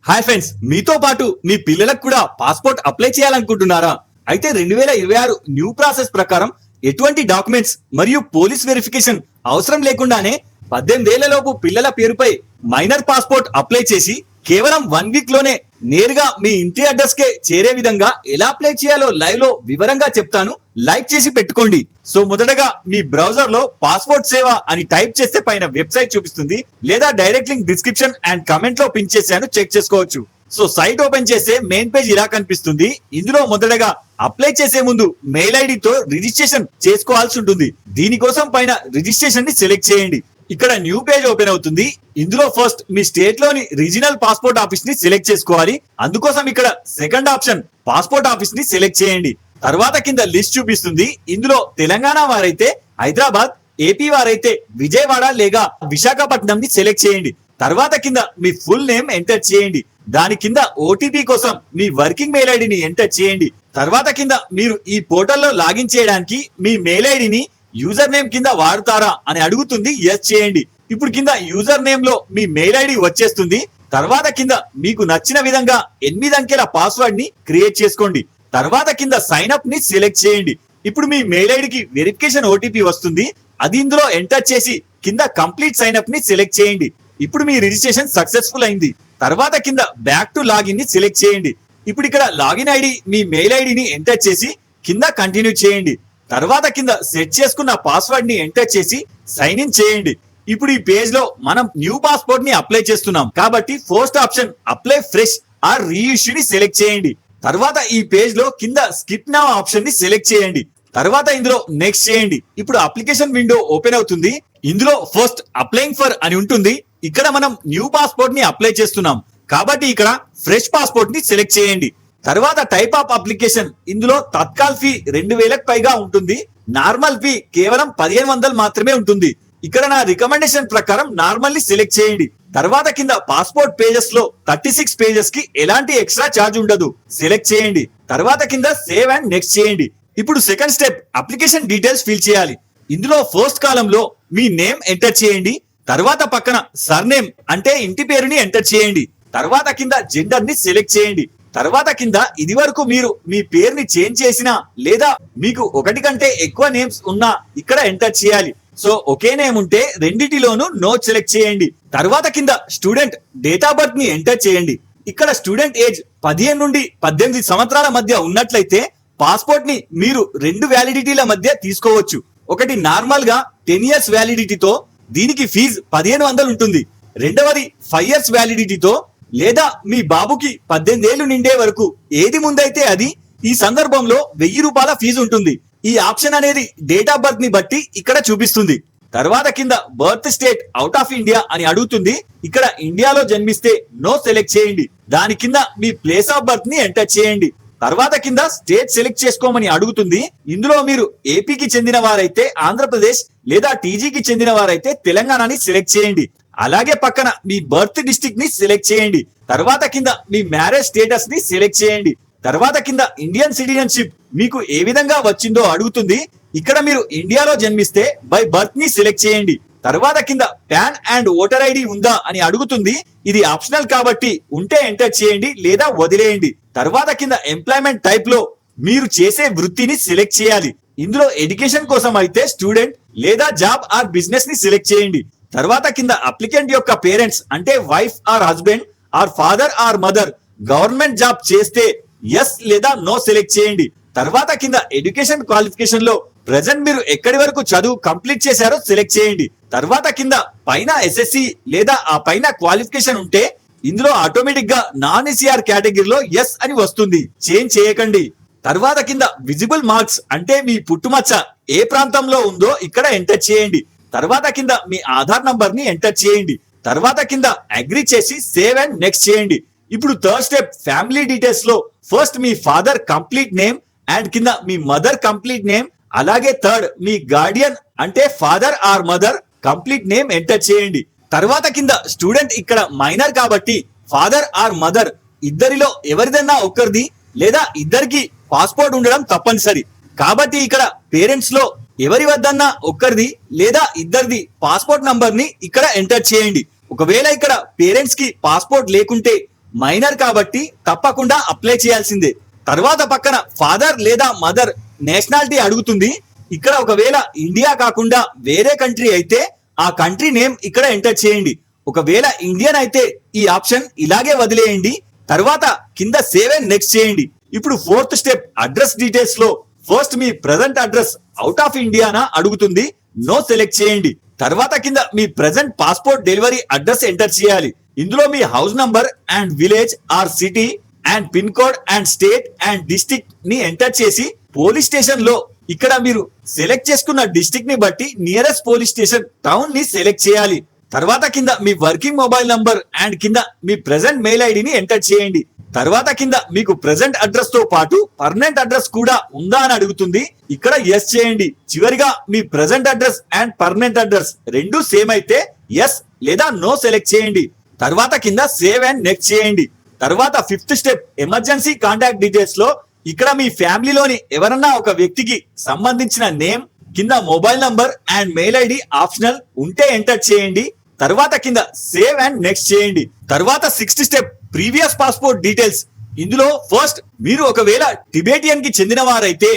Hi friends, మీతో పాటు మీ పిల్లలకు కూడా పాస్పోర్ట్ అప్లై చేయాలనుకుంటున్నారా? అయితే 2026 న్యూ ప్రాసెస్ ప్రకారం ఎటువంటి డాక్యుమెంట్స్ మరియు పోలీస్ వెరిఫికేషన్ అవసరం లేకుండానే 18 ఏళ్ల లోపు పిల్లల పేరుపై మైనర్ పాస్పోర్ట్ అప్లై చేసి కేవలం 1 వీక్ లోనే నేరుగా మీ ఇంటి అడ్రస్ కే చేరే విధంగా ఎలా అప్లై చేయాలో లైవ్ లో వివరంగా చెప్తాను. లైక్ చేసి పెట్టుకోండి. సో మొదటగా మీ బ్రౌజర్ లో పాస్పోర్ట్ సేవ అని టైప్ చేస్తే పైన వెబ్సైట్ చూపిస్తుంది, లేదా direct link description and comment లో పిన్ చేశాను, చెక్ చేసుకోవచ్చు. సో సైట్ ఓపెన్ చేస్తే మెయిన్ పేజ్ ఇలా కనిపిస్తుంది. ఇందులో మొదటగా అప్లై చేసే ముందు మెయిల్ ఐడితో రిజిస్ట్రేషన్ చేసుకోవాల్సి ఉంటుంది. దీనికోసం పైన రిజిస్ట్రేషన్ ని సెలెక్ట్ చేయండి. ఇక్కడ న్యూ పేజ్ ఓపెన్ అవుతుంది. ఇందులో ఫస్ట్ మీ స్టేట్ లోని రీజనల్ పాస్పోర్ట్ ఆఫీస్ ని సెలెక్ట్ చేసుకోవాలి. అందుకోసం ఇక్కడ సెకండ్ ఆప్షన్ పాస్పోర్ట్ ఆఫీస్ ని సెలెక్ట్ చేయండి. తర్వాత కింద లిస్ట్ చూపిస్తుంది. ఇందులో తెలంగాణ వారైతే హైదరాబాద్, ఏపీ వారైతే విజయవాడ లేక విశాఖపట్నం ని సెలెక్ట్ చేయండి. తర్వాత కింద మీ ఫుల్ నేమ్ ఎంటర్ చేయండి. దాని కింద ఓటీపీ కోసం మీ వర్కింగ్ మెయిల్ ఐడిని ఎంటర్ చేయండి. తర్వాత కింద మీరు ఈ పోర్టల్లో లాగిన్ చేయడానికి మీ మెయిల్ ఐడిని యూజర్ నేమ్ కింద వాడతారా అని అడుగుతుంది, ఎస్ చేయండి. ఇప్పుడు కింద యూజర్ నేమ్ లో మీ మెయిల్ ఐడి వచ్చేస్తుంది. తర్వాత కింద మీకు నచ్చిన విధంగా 8 అంకెల పాస్వర్డ్ ని క్రియేట్ చేసుకోండి. తర్వాత కింద సైన్ అప్ ని సెలెక్ట్ చేయండి. ఇప్పుడు మీ మెయిల్ ఐడికి వెరిఫికేషన్ ఓటీపీ వస్తుంది. అది ఇందులో ఎంటర్ చేసి కింద కంప్లీట్ సైన్ అప్ ని సెలెక్ట్ చేయండి. ఇప్పుడు మీ రిజిస్ట్రేషన్ సక్సెస్ఫుల్ అయింది. తర్వాత కింద బ్యాక్ టు లాగిన్ ని సెలెక్ట్ చేయండి. ఇప్పుడు ఇక్కడ లాగిన్ ఐడి మీ మెయిల్ ఐడిని ఎంటర్ చేసి కింద కంటిన్యూ చేయండి. తర్వాత కింద సెట్ చేసుకున్న పాస్వర్డ్ ని ఎంటర్ చేసి సైన్ ఇన్ చేయండి. ఇప్పుడు ఈ పేజ్ లో మనం న్యూ పాస్పోర్ట్ ని అప్లై చేస్తున్నాం కాబట్టి first option apply fresh are reissue ని సెలెక్ట్ చేయండి. తర్వాత ఈ పేజ్ లో కింద స్కిప్ నౌ ఆప్షన్ ని సెలెక్ట్ చేయండి. తర్వాత ఇందులో నెక్స్ట్ చేయండి. ఇప్పుడు అప్లికేషన్ విండో ఓపెన్ అవుతుంది. ఇందులో ఫస్ట్ అప్లైయింగ్ ఫర్ అని ఉంటుంది. ఇక్కడ మనం న్యూ పాస్పోర్ట్ ని అప్లై చేస్తున్నాం కాబట్టి ఇక్కడ ఫ్రెష్ పాస్పోర్ట్ ని సెలెక్ట్ చేయండి. తర్వాత టైప్ ఆఫ్ అప్లికేషన్, ఇందులో తత్కాల్ ఫీ 2000కు పైగా ఉంటుంది. నార్మల్ ఫీ కేవలం 1500 మాత్రమే ఉంటుంది. ఇక్కడ నా రికమెండేషన్ ప్రకారం నార్మల్ ని సెలెక్ట్ చేయండి. తర్వాత కింద పాస్పోర్ట్ పేజెస్ లో 36 పేజెస్ కి ఎలాంటి ఎక్స్ట్రా ఛార్జ్ ఉండదు, సెలెక్ట్ చేయండి. తర్వాత కింద సేవ్ అండ్ నెక్స్ట్ చేయండి. ఇప్పుడు second step application details fill చేయాలి. ఇందులో ఫస్ట్ కాలమ్ లో మీ నేమ్ ఎంటర్ చేయండి. తర్వాత పక్కన సర్నేమ్ అంటే ఇంటి పేరుని ఎంటర్ చేయండి. తర్వాత కింద జెండర్ ని సెలెక్ట్ చేయండి. తర్వాత కింద ఇది వరకు మీరు మీ పేరుని చేంజ్ చేసినా లేదా మీకు ఒకటి కంటే ఎక్కువ నేమ్స్ ఉన్నా ఇక్కడ ఎంటర్ చేయాలి. సో ఒకే నేమ్ ఉంటే రెండిటిలోనూ నో సెలెక్ట్ చేయండి. తర్వాత కింద స్టూడెంట్ డేట్ ఆఫ్ బర్త్ ని ఎంటర్ చేయండి. ఇక్కడ స్టూడెంట్ ఏజ్ 15 నుండి 18 సంవత్సరాల మధ్య ఉన్నట్లయితే పాస్పోర్ట్ ని మీరు 2 వ్యాలిడిటీల మధ్య తీసుకోవచ్చు. ఒకటి నార్మల్ గా 10 ఇయర్స్ వ్యాలిడిటీతో, దీనికి ఫీజు 1500 ఉంటుంది. రెండవది 5 ఇయర్స్ వ్యాలిడిటీతో, లేదా మీ బాబుకి 18 ఏళ్లు నిండే వరకు ఏది ముందైతే అది. ఈ సందర్భంలో 1000 రూపాయల ఫీజు ఉంటుంది. ఈ ఆప్షన్ అనేది డేట్ ఆఫ్ బర్త్ ని బట్టి ఇక్కడ చూపిస్తుంది. తర్వాత కింద birth state out of India అని అడుగుతుంది. ఇక్కడ ఇండియాలో జన్మిస్తే నో సెలెక్ట్ చేయండి. దాని కింద మీ ప్లేస్ ఆఫ్ బర్త్ ని ఎంటర్ చేయండి. తర్వాత కింద స్టేట్ సెలెక్ట్ చేసుకోమని అడుగుతుంది. ఇందులో మీరు ఏపీకి చెందిన వారైతే ఆంధ్రప్రదేశ్, లేదా టీజీకి చెందిన వారైతే తెలంగాణని సెలెక్ట్ చేయండి. అలాగే పక్కన మీ బర్త్ డిస్ట్రిక్ట్ ని సెలెక్ట్ చేయండి. తర్వాత కింద మీ మ్యారేజ్ స్టేటస్ ని సెలెక్ట్ చేయండి. తర్వాత కింద ఇండియన్ సిటిజన్షిప్ మీకు ఏ విధంగా వచ్చిందో అడుగుతుంది. ఇక్కడ మీరు ఇండియాలో జన్మిస్తే బై బర్త్ ని సెలెక్ట్ చేయండి. తర్వాత కింద పాన్ అండ్ ఓటర్ ఐడి ఉందా అని అడుగుతుంది. ఇది ఆప్షనల్ కాబట్టి ఉంటే ఎంటర్ చేయండి లేదా వదిలేయండి. తర్వాత కింద ఎంప్లాయ్మెంట్ టైప్ లో మీరు చేసే వృత్తిని సెలెక్ట్ చేయాలి. ఇందులో ఎడ్యుకేషన్ కోసం అయితే స్టూడెంట్ లేదా జాబ్ ఆర్ బిజినెస్ ని సెలెక్ట్ చేయండి. తర్వాత కింద అప్లికెంట్ యొక్క పేరెంట్స్ అంటే wife or husband or father or mother government job చేస్తే ఎస్ లేదా నో సెలెక్ట్ చేయండి. తర్వాత కింద ఎడ్యుకేషన్ క్వాలిఫికేషన్ లో ప్రెసెంట్ మీరు ఎక్కడి వరకు చదువు కంప్లీట్ చేశారో సెలెక్ట్ చేయండి. తర్వాత కింద పైన ఎస్ఎస్సి లేదా ఆ పైన క్వాలిఫికేషన్ ఉంటే ఇందులో ఆటోమేటిక్ గా నాన్ ఈసీఆర్ కేటగిరీలో ఎస్ అని వస్తుంది, చేంజ్ చేయకండి. తర్వాత కింద విజిబుల్ మార్క్స్ అంటే మీ పుట్టుమచ్చ ఏ ప్రాంతంలో ఉందో ఇక్కడ ఎంటర్ చేయండి. తర్వాత కింద మీ ఆధార్ నంబర్ ని ఎంటర్ చేయండి. తర్వాత కింద అగ్రీ చేసి సేవ్ అండ్ నెక్స్ట్ చేయండి. ఇప్పుడు థర్డ్ స్టెప్ ఫ్యామిలీ డీటెయిల్స్ లో ఫస్ట్ మీ ఫాదర్ కంప్లీట్ నేమ్ అండ్ కింద మీ మదర్ కంప్లీట్ నేమ్, అలాగే థర్డ్ మీ గార్డియన్ అంటే father or mother complete name enter చేయండి. తర్వాత కింద స్టూడెంట్ ఇక్కడ మైనర్ కాబట్టి ఫాదర్ ఆర్ మదర్ ఇద్దరిలో ఎవరిదన్నా ఒక్కరిది లేదా ఇద్దరికి పాస్పోర్ట్ ఉండడం తప్పనిసరి. కాబట్టి ఇక్కడ పేరెంట్స్ లో ఎవరి వద్దన్నా ఒక్కరిది లేదా ఇద్దరిది పాస్పోర్ట్ నంబర్ ని ఇక్కడ ఎంటర్ చేయండి. ఒకవేళ ఇక్కడ పేరెంట్స్ కి పాస్పోర్ట్ లేకుంటే మైనర్ కాబట్టి తప్పకుండా అప్లై చేయాల్సిందే. తర్వాత పక్కన ఫాదర్ లేదా మదర్ నేషనాలిటీ అడుగుతుంది. ఇక్కడ ఒకవేళ ఇండియా కాకుండా వేరే కంట్రీ అయితే ఆ కంట్రీ నేమ్ ఇక్కడ ఎంటర్ చేయండి. ఒకవేళ ఇండియన్ అయితే ఈ ఆప్షన్ ఇలాగే వదిలేయండి. తర్వాత కింద సేవ్ అండ్ నెక్స్ట్ చేయండి. ఇప్పుడు ఫోర్త్ స్టెప్ అడ్రస్ డీటెయిల్స్ లో ఫస్ట్ మీ ప్రెసెంట్ అడ్రస్ అవుట్ ఆఫ్ ఇండియానా అడుగుతుంది. నో సెలెక్ట్ చేయండి. తర్వాత కింద మీ present passport delivery address enter చేయాలి. ఇందులో మీ house number and village or city and pin code and state and district ని ఎంటర్ చేసి పోలీస్ స్టేషన్ లో ఇక్కడ మీరు సెలెక్ట్ చేసుకున్న డిస్ట్రిక్ట్ ని బట్టి నియరెస్ట్ పోలీస్ స్టేషన్ టౌన్ ని సెలెక్ట్ చేయాలి. తర్వాత కింద మీ వర్కింగ్ మొబైల్ నంబర్ అండ్ కింద మీ ప్రెసెంట్ మెయిల్ ఐడిని ఎంటర్ చేయండి. తర్వాత కింద మీకు ప్రెసెంట్ అడ్రస్ తో పాటు పర్మనెంట్ అడ్రస్ కూడా ఉందా అని అడుగుతుంది. ఇక్కడ ఎస్ చేయండి. చివరిగా మీ present address and permanent address రెండు సేమ్ అయితే ఎస్ లేదా నో సెలెక్ట్ చేయండి. తర్వాత కింద సేవ్ అండ్ నెక్స్ట్ చేయండి. తర్వాత fifth step emergency contact details లో ఇక్కడ మీ ఫ్యామిలీలోని ఎవరన్నా ఒక వ్యక్తికి సంబంధించిన నేమ్ కింద mobile number and mail ID optional ఉంటే ఎంటర్ చేయండి. తర్వాత కింద సేవ్ అండ్ నెక్స్ట్ చేయండి. తర్వాత sixth step previous passport details. ఇందులో ఫస్ట్ మీరు ఒకవేళ టిబెటియన్ కి చెందిన వారైతే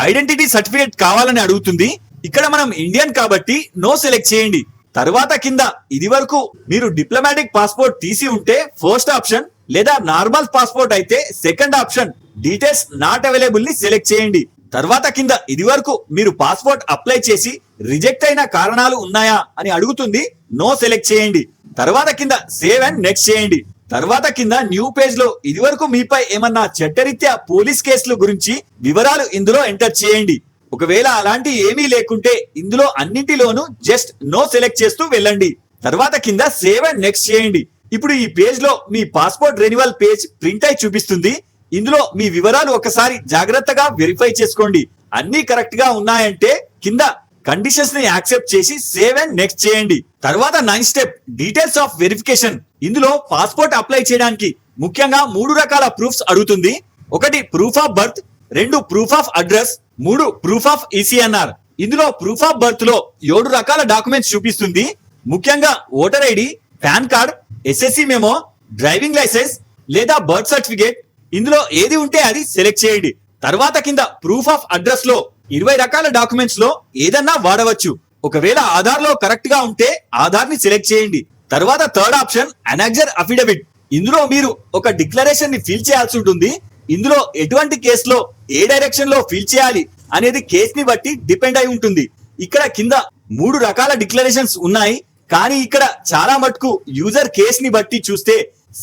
ఐడెంటిటీ సర్టిఫికేట్ కావాలని అడుగుతుంది. ఇక్కడ మనం ఇండియన్ కాబట్టి నో సెలెక్ట్ చేయండి. తర్వాత కింద ఇది వరకు మీరు డిప్లొమాటిక్ పాస్పోర్ట్ తీసి ఉంటే ఫస్ట్ ఆప్షన్ లేదా నార్మల్ పాస్పోర్ట్ అయితే second option details not available ని సెలెక్ట్ చేయండి. తర్వాత కింద ఇది వరకు మీరు పాస్పోర్ట్ అప్లై చేసి రిజెక్ట్ అయిన కారణాలు ఉన్నాయా అని అడుగుతుంది. నో సెలెక్ట్ చేయండి. తర్వాత కింద సేవ్ అండ్ నెక్స్ట్ చేయండి. తర్వాత కింద న్యూ పేజ్ లో ఇది వరకు మీపై ఏమన్నా చట్టరీత్యా పోలీస్ కేసుల గురించి వివరాలు ఇందులో ఎంటర్ చేయండి. ఒకవేళ అలాంటి ఏమీ లేకుంటే ఇందులో అన్నింటిలోనూ జస్ట్ నో సెలెక్ట్ చేస్తూ వెళ్ళండి. తర్వాత కింద సేవ్ అండ్ నెక్స్ట్ చేయండి. ఇప్పుడు ఈ పేజ్ లో మీ పాస్పోర్ట్ రెన్యువల్ పేజ్ ప్రింట్ అయి చూపిస్తుంది. ఇందులో మీ వివరాలు ఒకసారి జాగ్రత్తగా వెరిఫై చేసుకోండి. అన్ని కరెక్ట్ గా ఉన్నాయంటే కింద కండిషన్స్ ని యాక్సెప్ట్ చేసి సేవ్ అండ్ నెక్స్ట్ చేయండి. తర్వాత 9th step details of verification. ఇందులో పాస్పోర్ట్ అప్లై చేయడానికి ముఖ్యంగా 3 రకాల ప్రూఫ్స్ అడుగుతుంది. ఒకటి proof of birth, 2 proof of address, 3 proof of ECNR. ఇందులో ప్రూఫ్ ఆఫ్ బర్త్ లో 7 రకాల డాక్యుమెంట్స్ చూపిస్తుంది. ముఖ్యంగా voter ID, PAN card, SSC memo, driving licence లేదా బర్త్ సర్టిఫికేట్. ఇందులో ఏది ఉంటే అది సెలెక్ట్ చేయండి. తర్వాత కింద ప్రూఫ్ ఆఫ్ అడ్రస్ లో 20 రకాల డాక్యుమెంట్స్ లో ఏదన్నా వాడవచ్చు. ఒకవేళ ఆధార్ లో కరెక్ట్ గా ఉంటే ఆధార్ ని సెలెక్ట్ చేయండి. తర్వాత థర్డ్ ఆప్షన్ అనెక్సర్ అఫిడవిట్. ఇందులో మీరు ఒక డిక్లరేషన్ ని ఫిల్ చేయాల్సి ఉంటుంది. ఇందులో ఎటువంటి కేసులో ఏ డైరెక్షన్ లో ఫిల్ చేయాలి అనేది కేస్ ని బట్టి డిపెండ్ అయి ఉంటుంది. ఇక్కడ కింద 3 రకాల డిక్లరేషన్స్ ఉన్నాయి. కానీ ఇక్కడ చాలా మటుకు యూజర్ కేస్ ని బట్టి చూస్తే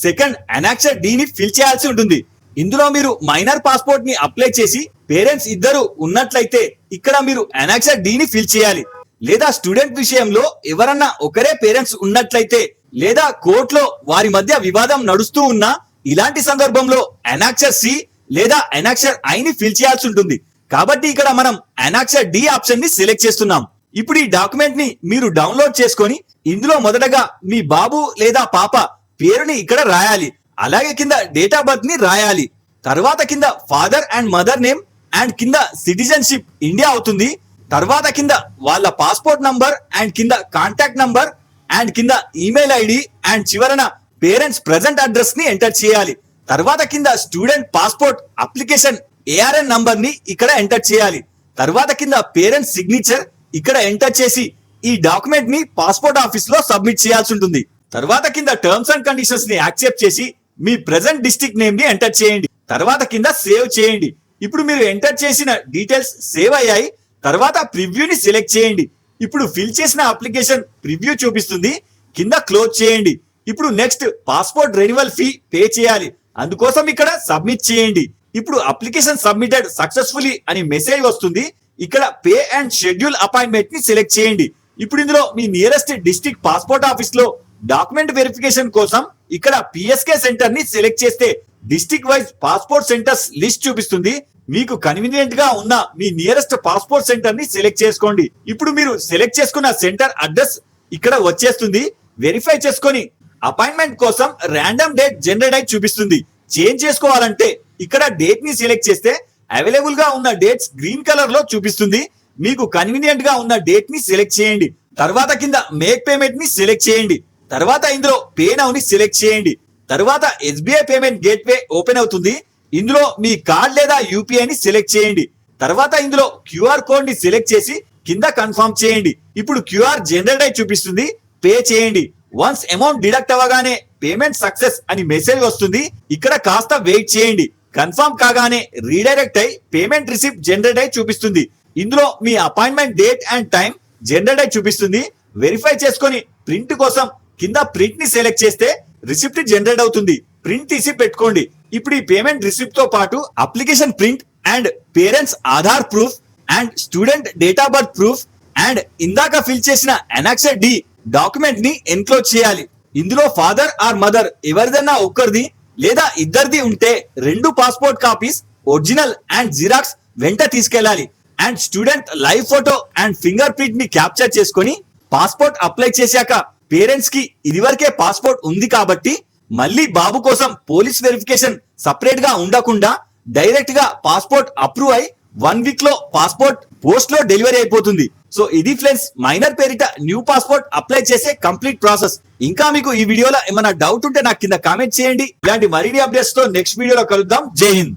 సెకండ్ అనెక్సర్ డి ని ఫిల్ చేయాల్సి ఉంటుంది. ఇందులో మీరు మైనర్ పాస్పోర్ట్ ని అప్లై చేసి పేరెంట్స్ ఇద్దరు ఉన్నట్లయితే ఇక్కడ మీరు అనెక్సర్ డి ని ఫిల్ చేయాలి. లేదా స్టూడెంట్ విషయంలో ఎవరన్నా ఒకరే పేరెంట్స్ ఉన్నట్లయితే లేదా కోర్టులో వారి మధ్య వివాదం నడుస్తూ ఉన్నా ఇలాంటి సందర్భంలో అనెక్సర్ సి లేదా అనెక్సర్ ఐ ని ఫిల్ చేయాల్సి ఉంటుంది. కాబట్టి ఇక్కడ మనం అనెక్సర్ డి ఆప్షన్ ని సెలెక్ట్ చేస్తున్నాం. ఇప్పుడు ఈ డాక్యుమెంట్ ని మీరు డౌన్లోడ్ చేసుకొని ఇందులో మొదటగా మీ బాబు లేదా పాప పేరుని ఇక్కడ రాయాలి. అలాగే కింద డేట్ ఆఫ్ బర్త్ ని రాయాలి. తర్వాత కింద father and mother name and కింద సిటిజన్షిప్ ఇండియా అవుతుంది. తర్వాత కింద వాళ్ళ పాస్పోర్ట్ నంబర్ అండ్ కింద కాంటాక్ట్ నంబర్ అండ్ కింద ఈమెయిల్ ఐడి అండ్ చివరన పేరెంట్స్ ప్రెసెంట్ అడ్రస్ ని ఎంటర్ చేయాలి. తర్వాత కింద student passport application ARN number ని ఇక్కడ ఎంటర్ చేయాలి. తర్వాత కింద పేరెంట్స్ సిగ్నేచర్ ఇక్కడ ఎంటర్ చేసి ఈ డాక్యుమెంట్ ని పాస్పోర్ట్ ఆఫీస్ లో సబ్మిట్ చేయాల్సి ఉంటుంది. తర్వాత కింద టర్మ్స్ అండ్ కండిషన్స్ ని యాక్సెప్ట్ చేసి మీ ప్రెసెంట్ డిస్ట్రిక్ట్ నేమ్ ని ఎంటర్ చేయండి. తర్వాత కింద సేవ్ చేయండి. ఇప్పుడు మీరు ఎంటర్ చేసిన డీటెయిల్స్ సేవ్ అయ్యాయి. తర్వాత ప్రివ్యూని సెలెక్ట్ చేయండి. ఇప్పుడు ఫిల్ చేసిన అప్లికేషన్ ప్రివ్యూ చూపిస్తుంది. కింద క్లోజ్ చేయండి. ఇప్పుడు next passport renewal fee pay చేయాలి. అందుకోసం ఇక్కడ సబ్మిట్ చేయండి. ఇప్పుడు అప్లికేషన్ సబ్మిటెడ్ సక్సెస్ఫుల్లీ అని మెసేజ్ వస్తుంది. ఇక్కడ పే అండ్ షెడ్యూల్ అపాయింట్మెంట్ ని సెలెక్ట్ చేయండి. ఇప్పుడు ఇందులో మీ నియరెస్ట్ డిస్ట్రిక్ట్ పాస్పోర్ట్ ఆఫీస్ లో డాక్యుమెంట్ వెరిఫికేషన్ కోసం ఇక్కడ పిఎస్కే సెంటర్ ని సెలెక్ట్ చేస్తే district wise passport centres list చూపిస్తుంది. మీకు కన్వీనియంట్ గా ఉన్న మీ నియరెస్ట్ పాస్పోర్ట్ సెంటర్ ని సెలెక్ట్ చేసుకోండి. ఇప్పుడు మీరు సెలెక్ట్ చేసుకున్న సెంటర్ అడ్రస్ ఇక్కడ వచ్చేస్తుంది. వెరిఫై చేసుకొని అపాయింట్మెంట్ కోసం ర్యాండమ్ డేట్ జనరేట్ అయి చూపిస్తుంది. చేంజ్ చేసుకోవాలంటే ఇక్కడ డేట్ ని సెలెక్ట్ చేస్తే అవైలబుల్ గా ఉన్న డేట్స్ గ్రీన్ కలర్ లో చూపిస్తుంది. మీకు కన్వీనియంట్ గా ఉన్న డేట్ ని సెలెక్ట్ చేయండి. తర్వాత కింద మేక్ పేమెంట్ ని సెలెక్ట్ చేయండి. తర్వాత ఇందులో పే నౌ ని సెలెక్ట్ చేయండి. తర్వాత SBI పేమెంట్ గేట్వే ఓపెన్ అవుతుంది. ఇందులో మీ కార్డ్ లేదా UPI ని సెలెక్ట్ చేయండి. తర్వాత ఇందులో QR కోడ్ ని సెలెక్ట్ చేసి కింద కన్ఫర్మ్ చేయండి. ఇప్పుడు QR జనరేట్ అయి చూపిస్తుంది. పే చేయండి. వన్స్ అమౌంట్ డిడక్ట్ అవ్వగానే పేమెంట్ సక్సెస్ అని మెసేజ్ వస్తుంది. ఇక్కడ కాస్త వెయిట్ చేయండి. కన్ఫర్మ్ కాగానే రీడైరెక్ట్ అయి పేమెంట్ రిసిప్ట్ జనరేట్ అయి చూపిస్తుంది. ఇందులో మీ appointment date and time generate అయి చూపిస్తుంది. వెరిఫై చేసుకొని ప్రింట్ కోసం కింద ప్రింట్ ని సెలెక్ట్ చేస్తే రిసిప్ట్ జనరేట్ అవుతుంది. ప్రింట్ తీసి పెట్టుకోండి. ఇప్పుడు ఈ పేమెంట్ రిసిప్ట్ తో పాటు application print and parents Aadhaar proof and student date of birth proof and ఇందాక ఫిల్ చేసిన అనెక్సర్ D డాక్యుమెంట్ ని ఎన్క్లోజ్ చేయాలి. ఇందులో ఫాదర్ ఆర్ మదర్ ఎవరిదన్నా ఒక్కరిది లేదా ఇద్దరిది ఉంటే 2 passport copies original and xerox వెంట తీసుకెళ్లాలి. And student live photo and finger print ని క్యాప్చర్ చేసుకొని పాస్పోర్ట్ అప్లై చేశాక పేరెంట్స్ కి ఇదివరకే పాస్పోర్ట్ ఉంది కాబట్టి మళ్ళీ బాబు కోసం పోలీస్ వెరిఫికేషన్ సపరేట్ గా ఉండకుండా డైరెక్ట్ గా పాస్పోర్ట్ అప్రూవ్ అయి 1 వీక్ లో పాస్పోర్ట్ పోస్ట్ లో డెలివరీ అయిపోతుంది. సో ఇది ఫ్రెండ్స్ మైనర్ పేరిట న్యూ పాస్పోర్ట్ అప్లై చేసే కంప్లీట్ ప్రాసెస్. ఇంకా మీకు ఈ వీడియోలో ఏమైనా డౌట్ ఉంటే నాకు కింద కామెంట్ చేయండి. ఇలాంటి మరిన్ని అప్డేట్స్ తో నెక్స్ట్ వీడియోలో కలుద్దాం. జై హింద్.